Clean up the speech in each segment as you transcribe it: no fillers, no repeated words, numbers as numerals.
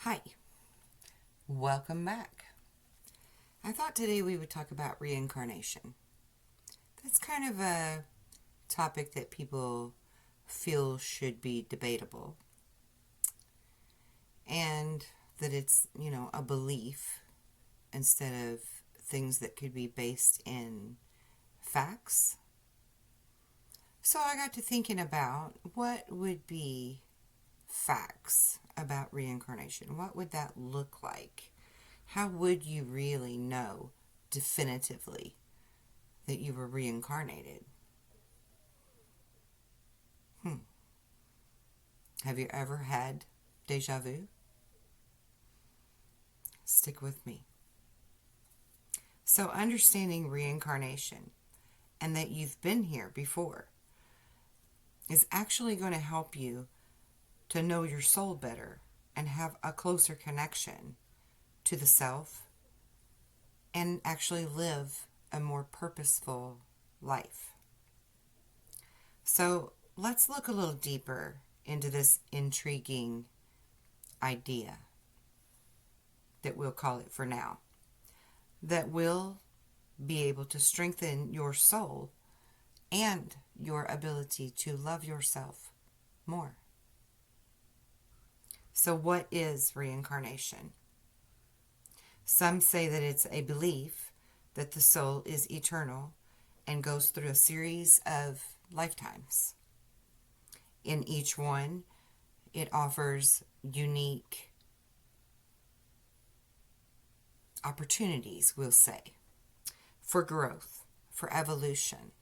Hi, welcome back. I thought today we would talk about reincarnation. That's kind of a topic that people feel should be debatable, and that it's, a belief instead of things that could be based in facts. So I got to thinking about what would be facts about reincarnation. What would that look like? How would you really know definitively that you were reincarnated? Have you ever had deja vu? Stick with me. So, understanding reincarnation and that you've been here before is actually going to help you to know your soul better and have a closer connection to the self and actually live a more purposeful life. So let's look a little deeper into this intriguing idea that we'll call it for now, that will be able to strengthen your soul and your ability to love yourself more. So what is reincarnation? Some say that it's a belief that the soul is eternal and goes through a series of lifetimes. In each one, it offers unique opportunities, we'll say, for growth, for evolution,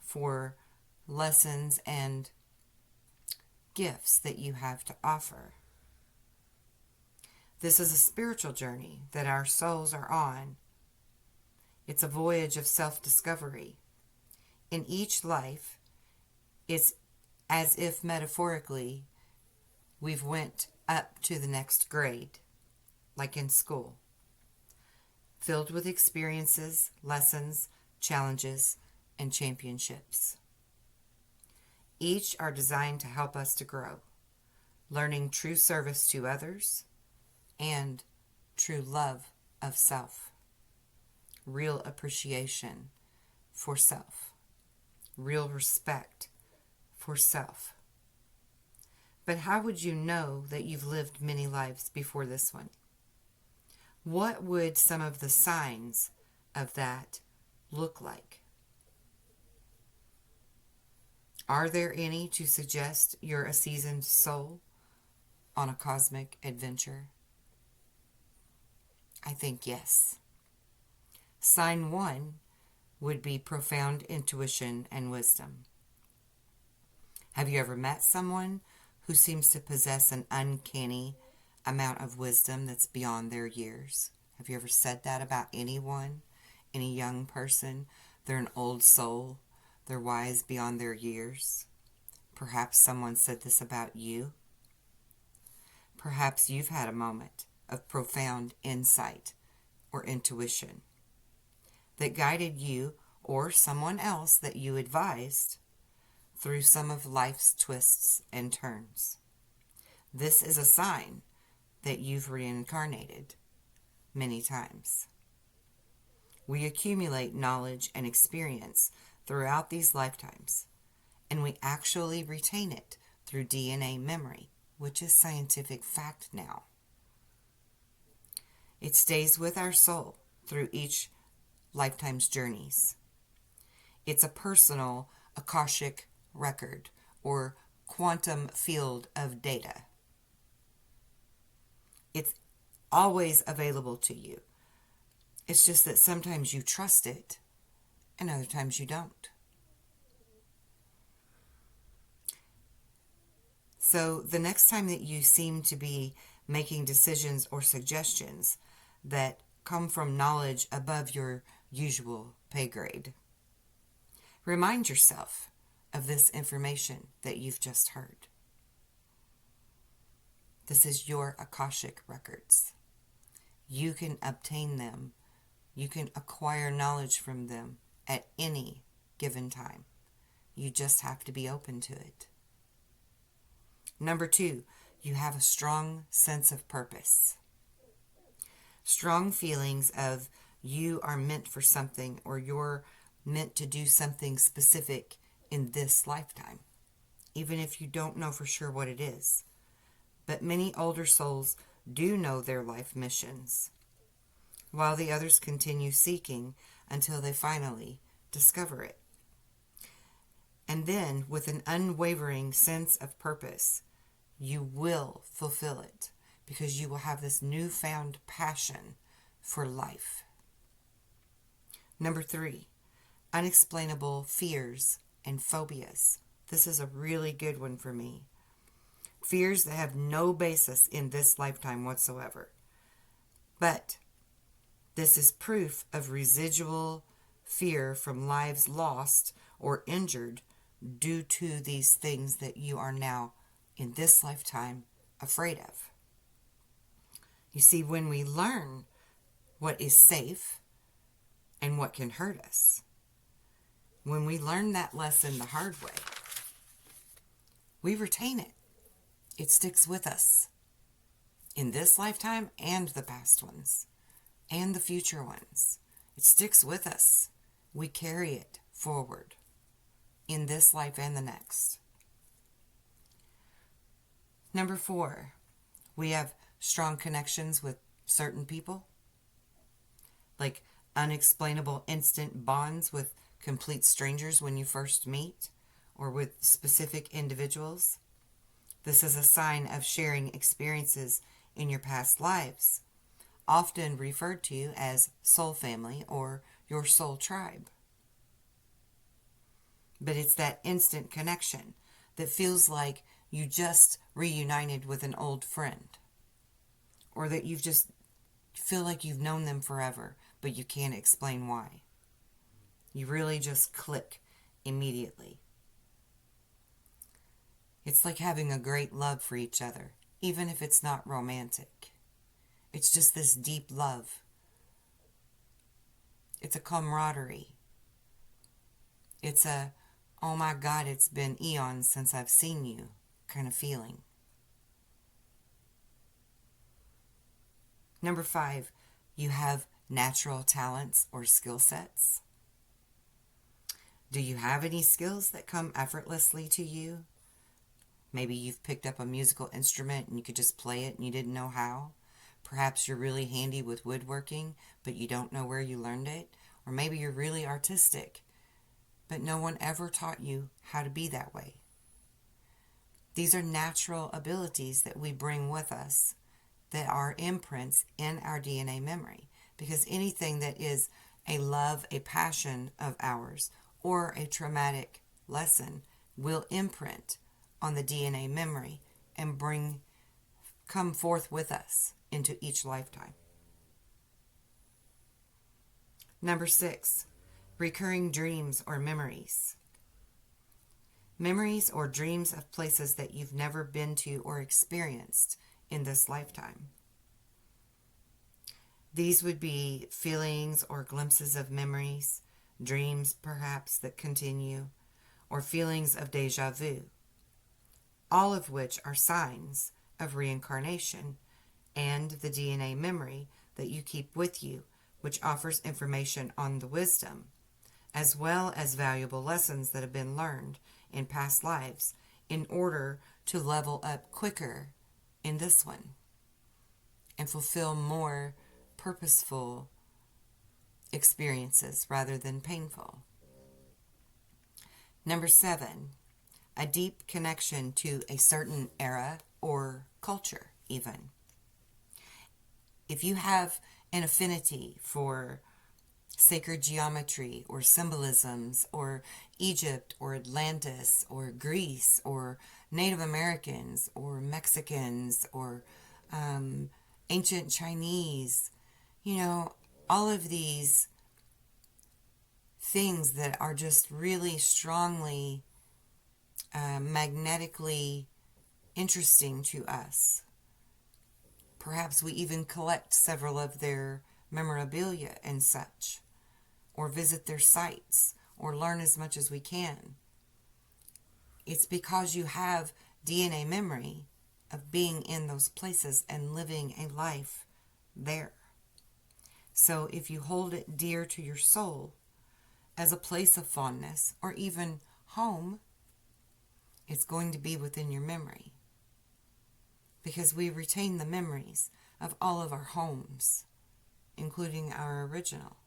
for lessons and gifts that you have to offer. This is a spiritual journey that our souls are on. It's a voyage of self-discovery. In each life, it's as if metaphorically we've went up to the next grade, like in school, filled with experiences, lessons, challenges, and championships. Each are designed to help us to grow, learning true service to others and true love of self, real appreciation for self, real respect for self. But how would you know that you've lived many lives before this one? What would some of the signs of that look like? Are there any to suggest you're a seasoned soul on a cosmic adventure? I think yes. Sign 1 would be profound intuition and wisdom. Have you ever met someone who seems to possess an uncanny amount of wisdom that's beyond their years? Have you ever said that about anyone, any young person? They're an old soul. They're wise beyond their years. Perhaps someone said this about you. Perhaps you've had a moment of profound insight or intuition that guided you or someone else that you advised through some of life's twists and turns. This is a sign that you've reincarnated many times. We accumulate knowledge and experience throughout these lifetimes, and we actually retain it through DNA memory, which is scientific fact now. It stays with our soul through each lifetime's journeys. It's a personal Akashic record or quantum field of data. It's always available to you. It's just that sometimes you trust it and other times you don't. So the next time that you seem to be making decisions or suggestions that come from knowledge above your usual pay grade, remind yourself of this information that you've just heard. This is your Akashic records. You can obtain them. You can acquire knowledge from them at any given time. You just have to be open to it. Number 2, you have a strong sense of purpose. Strong feelings of you are meant for something, or you're meant to do something specific in this lifetime, even if you don't know for sure what it is. But many older souls do know their life missions, while the others continue seeking until they finally discover it. And then, with an unwavering sense of purpose, you will fulfill it, because you will have this newfound passion for life. Number 3, unexplainable fears and phobias. This is a really good one for me. Fears that have no basis in this lifetime whatsoever. But this is proof of residual fear from lives lost or injured due to these things that you are now, in this lifetime, afraid of. You see, when we learn what is safe and what can hurt us, when we learn that lesson the hard way, we retain it. It sticks with us in this lifetime and the past ones and the future ones. It sticks with us. We carry it forward in this life and the next. Number 4, we have strong connections with certain people, like unexplainable instant bonds with complete strangers when you first meet, or with specific individuals. This is a sign of sharing experiences in your past lives, often referred to as soul family or your soul tribe. But it's that instant connection that feels like you just reunited with an old friend, or that you've just feel like you've known them forever, but you can't explain why. You really just click immediately. It's like having a great love for each other, even if it's not romantic. It's just this deep love. It's a camaraderie. It's a, oh my God, it's been eons since I've seen you kind of feeling. Number 5, you have natural talents or skill sets. Do you have any skills that come effortlessly to you? Maybe you've picked up a musical instrument and you could just play it and you didn't know how. Perhaps you're really handy with woodworking, but you don't know where you learned it. Or maybe you're really artistic, but no one ever taught you how to be that way. These are natural abilities that we bring with us that are imprints in our DNA memory, because anything that is a love, a passion of ours, or a traumatic lesson will imprint on the DNA memory and come forth with us into each lifetime. Number 6, recurring dreams or memories. Memories or dreams of places that you've never been to or experienced in this lifetime. These would be feelings or glimpses of memories, dreams perhaps that continue, or feelings of deja vu, all of which are signs of reincarnation and the DNA memory that you keep with you, which offers information on the wisdom, as well as valuable lessons that have been learned in past lives in order to level up quicker in this one and fulfill more purposeful experiences rather than painful. Number 7, a deep connection to a certain era or culture even. If you have an affinity for sacred geometry or symbolisms or Egypt or Atlantis or Greece or Native Americans or Mexicans or ancient Chinese, all of these things that are just really strongly magnetically interesting to us. Perhaps we even collect several of their memorabilia and such, or visit their sites, or learn as much as we can. It's because you have DNA memory of being in those places and living a life there. So if you hold it dear to your soul as a place of fondness or even home, it's going to be within your memory, because we retain the memories of all of our homes, including our original.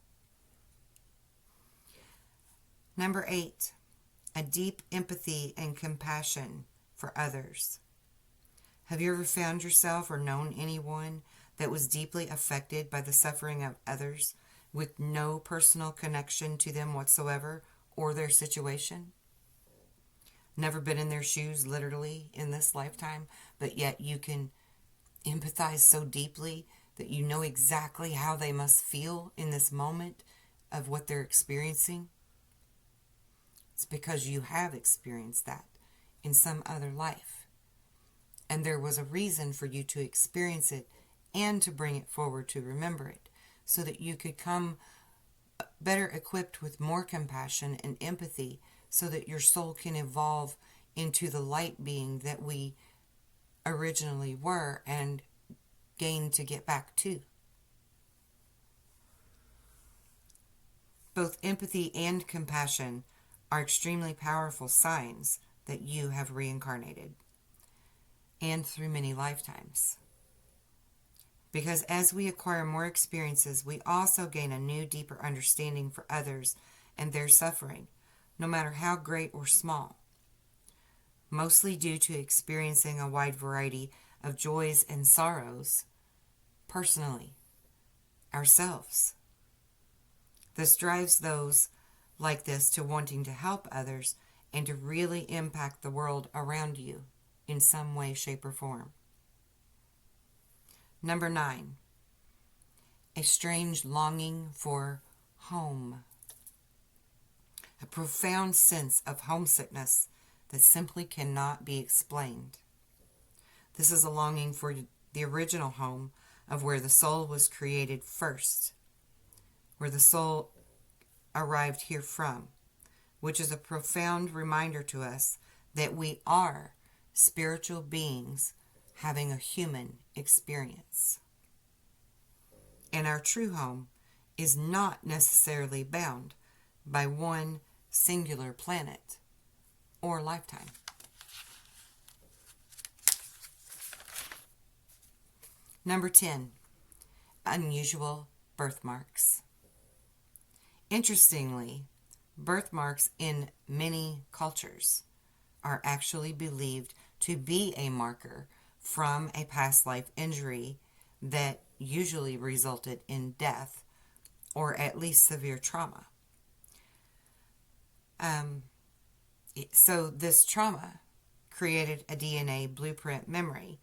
Number 8, a deep empathy and compassion for others. Have you ever found yourself or known anyone that was deeply affected by the suffering of others with no personal connection to them whatsoever or their situation? Never been in their shoes literally in this lifetime, but yet you can empathize so deeply that you know exactly how they must feel in this moment of what they're experiencing. It's because you have experienced that in some other life. And there was a reason for you to experience it and to bring it forward to remember it, so that you could come better equipped with more compassion and empathy, so that your soul can evolve into the light being that we originally were and gain to get back to. Both empathy and compassion are extremely powerful signs that you have reincarnated, and through many lifetimes. Because as we acquire more experiences, we also gain a new, deeper understanding for others and their suffering, no matter how great or small, mostly due to experiencing a wide variety of joys and sorrows personally, ourselves. This drives those like this to wanting to help others and to really impact the world around you in some way, shape, or form. Number 9, a strange longing for home. A profound sense of homesickness that simply cannot be explained. This is a longing for the original home of where the soul was created first, where the soul arrived here from, which is a profound reminder to us that we are spiritual beings having a human experience. And our true home is not necessarily bound by one singular planet or lifetime. Number 10, unusual birthmarks. Interestingly, birthmarks in many cultures are actually believed to be a marker from a past life injury that usually resulted in death or at least severe trauma. So this trauma created a DNA blueprint memory,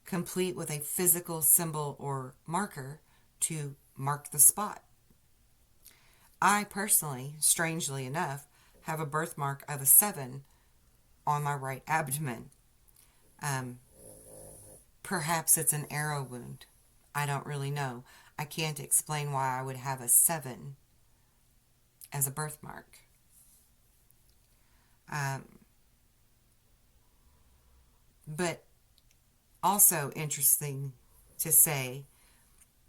complete with a physical symbol or marker to mark the spot. I personally, strangely enough, have a birthmark of a 7 on my right abdomen. Perhaps it's an arrow wound. I don't really know. I can't explain why I would have a 7 as a birthmark. But also interesting to say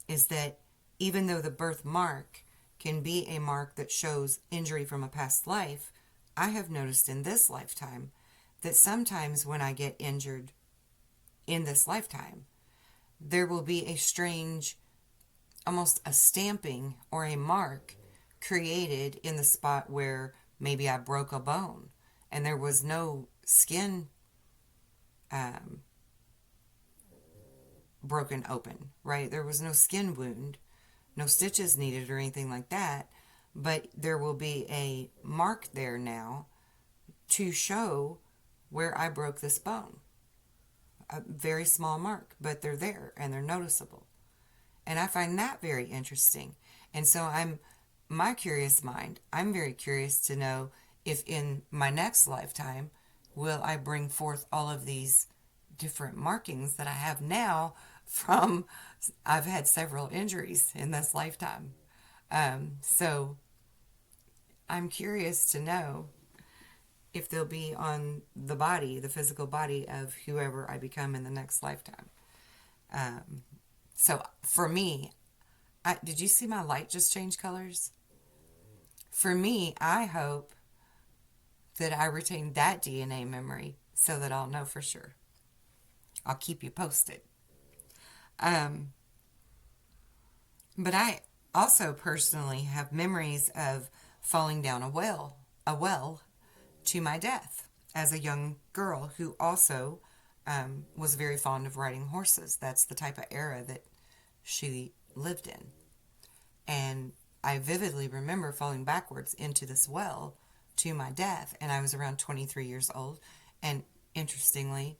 is that even though the birthmark can be a mark that shows injury from a past life, I have noticed in this lifetime that sometimes when I get injured in this lifetime, there will be a strange, almost a stamping or a mark created in the spot where maybe I broke a bone and there was no skin broken open, right? There was no skin wound, no stitches needed or anything like that, but there will be a mark there now to show where I broke this bone. A very small mark, but they're there and they're noticeable. And I find that very interesting. And so my curious mind, I'm very curious to know if in my next lifetime, will I bring forth all of these different markings that I have now from, I've had several injuries in this lifetime. So I'm curious to know if they'll be on the body, the physical body of whoever I become in the next lifetime. So for me, did you see my light just change colors? For me, I hope that I retain that DNA memory so that I'll know for sure. I'll keep you posted. Um, but I also personally have memories of falling down a well to my death as a young girl who also was very fond of riding horses. That's the type of era that she lived in. And I vividly remember falling backwards into this well to my death, and I was around 23 years old. And interestingly,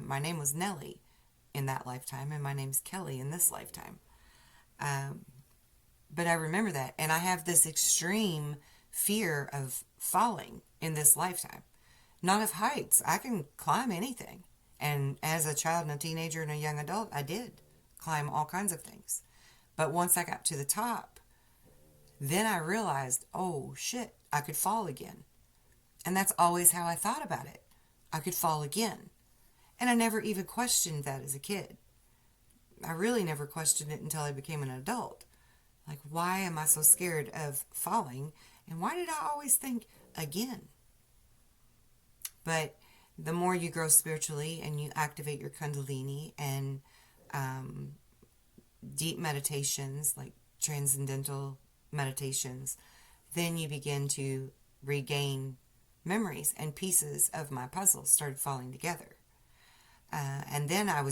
my name was Nellie in that lifetime, and my name's Kelly in this lifetime. Um, but I remember that, and I have this extreme fear of falling in this lifetime. Not of heights. I can climb anything. And as a child and a teenager and a young adult, I did climb all kinds of things. But once I got to the top, then I realized, oh shit, I could fall again. And that's always how I thought about it. I could fall again. And I never even questioned that as a kid. I really never questioned it until I became an adult. Like, why am I so scared of falling? And why did I always think again? But the more you grow spiritually and you activate your Kundalini and deep meditations, like transcendental meditations, then you begin to regain memories, and pieces of my puzzle started falling together. And then I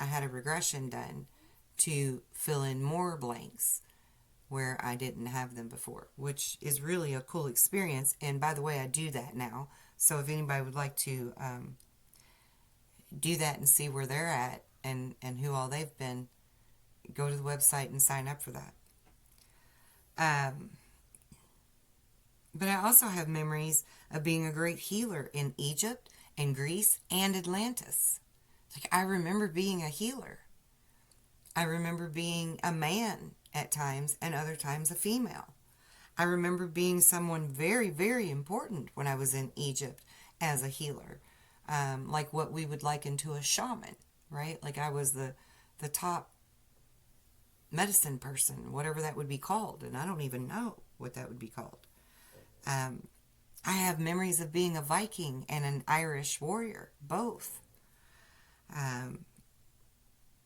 had a regression done to fill in more blanks where I didn't have them before, which is really a cool experience. And by the way, I do that now. So if anybody would like to do that and see where they're at and who all they've been, go to the website and sign up for that. But I also have memories of being a great healer in Egypt and Greece and Atlantis. Like, I remember being a healer. I remember being a man at times and other times a female. I remember being someone very, very important when I was in Egypt as a healer. Like what we would liken to a shaman, right? Like I was the top medicine person, whatever that would be called. And I don't even know what that would be called. I have memories of being a Viking and an Irish warrior, both.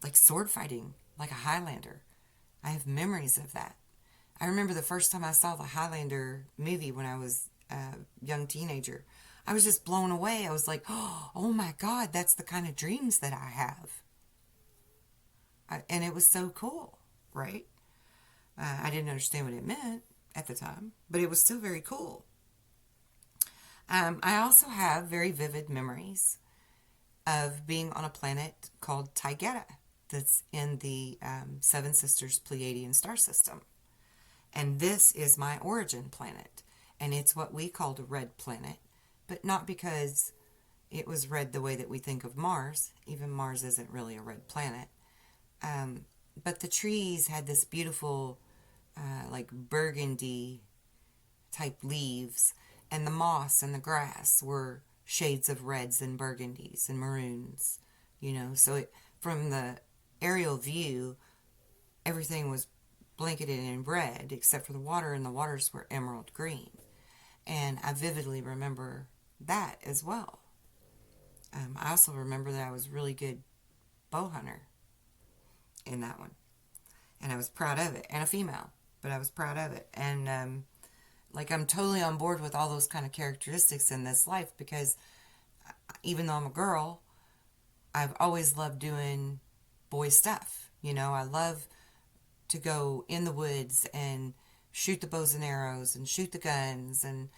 Like sword fighting, like a Highlander. I have memories of that. I remember the first time I saw the Highlander movie when I was a young teenager. I was just blown away. I was like, oh my God, that's the kind of dreams that I have. And it was so cool, right? I didn't understand what it meant at the time, but it was still very cool. I also have very vivid memories of being on a planet called Taygeta that's in the Seven Sisters Pleiadian star system. And this is my origin planet. And it's what we called a red planet, but not because it was red the way that we think of Mars. Even Mars isn't really a red planet. But the trees had this beautiful, like burgundy type leaves, and the moss and the grass were shades of reds and burgundies and maroons, So from the aerial view, everything was blanketed in red except for the water, and the waters were emerald green. And I vividly remember that as well. I also remember that I was a really good bow hunter in that one. And I was proud of it. And a female, but I was proud of it. And I'm totally on board with all those kind of characteristics in this life, because even though I'm a girl, I've always loved doing boy stuff. I love to go in the woods and shoot the bows and arrows and shoot the guns and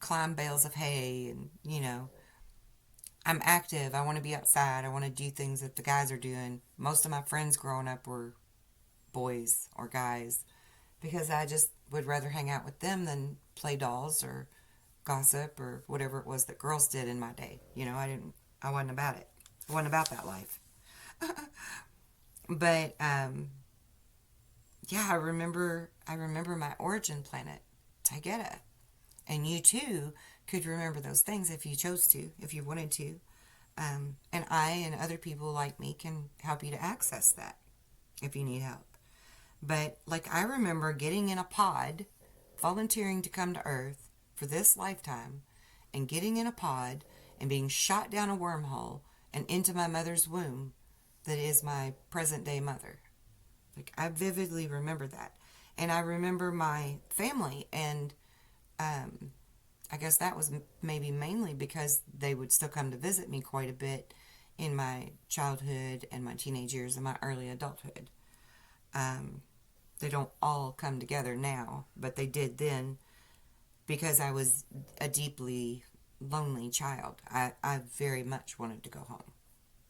climb bales of hay, and I'm active. I want to be outside. I want to do things that the guys are doing. Most of my friends growing up were boys or guys, because I just would rather hang out with them than play dolls or gossip or whatever it was that girls did in my day. I wasn't about it. I wasn't about that life. But yeah, I remember my origin planet, Taygeta. And you too could remember those things if you chose to, if you wanted to. And I and other people like me can help you to access that if you need help. But like I remember getting in a pod, volunteering to come to Earth for this lifetime, and getting in a pod and being shot down a wormhole and into my mother's womb that is my present day mother. Like I vividly remember that. And I remember my family, and I guess that was maybe mainly because they would still come to visit me quite a bit in my childhood and my teenage years and my early adulthood. They don't all come together now, but they did then because I was a deeply lonely child. I very much wanted to go home.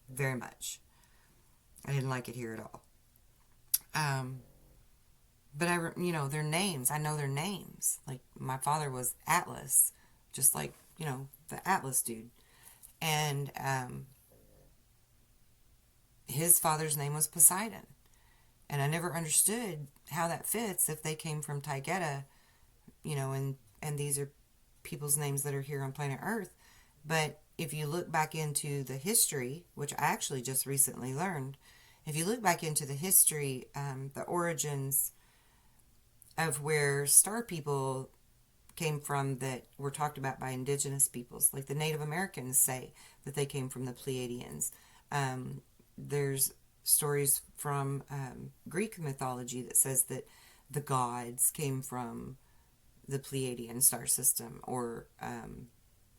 Very much. I didn't like it here at all. But their names. I know their names. Like my father was Atlas, just like the Atlas dude, and his father's name was Poseidon, and I never understood how that fits if they came from Taygeta, and these are people's names that are here on planet Earth. But if you look back into the history, which I actually just recently learned, if you look back into the history, the origins of where star people came from that were talked about by indigenous peoples, like the Native Americans say that they came from the Pleiadians. There's stories from Greek mythology that says that the gods came from the Pleiadian star system, or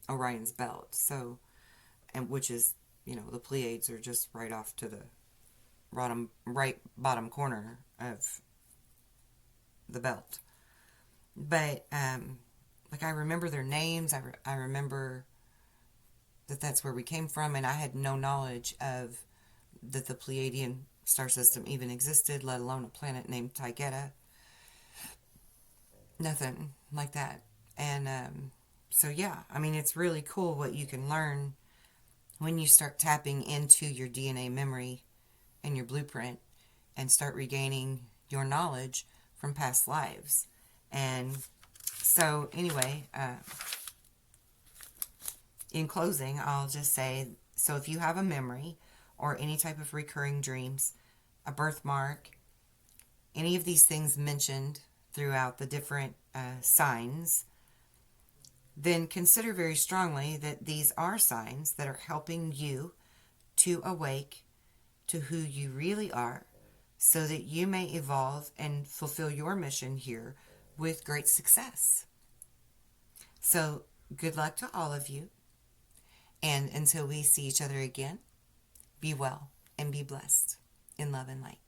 Orion's belt. So, and which is, the Pleiades are just right off to the right bottom corner of the belt. But like I remember their names. I remember that that's where we came from, and I had no knowledge of that the Pleiadian star system even existed, let alone a planet named Taygeta. Nothing like that. And so yeah, I mean, it's really cool what you can learn when you start tapping into your DNA memory and your blueprint and start regaining your knowledge from past lives. And so anyway, in closing, I'll just say, so if you have a memory or any type of recurring dreams, a birthmark, any of these things mentioned throughout the different signs, then consider very strongly that these are signs that are helping you to awake to who you really are, so that you may evolve and fulfill your mission here with great success. So good luck to all of you, and until we see each other again, be well and be blessed in love and light.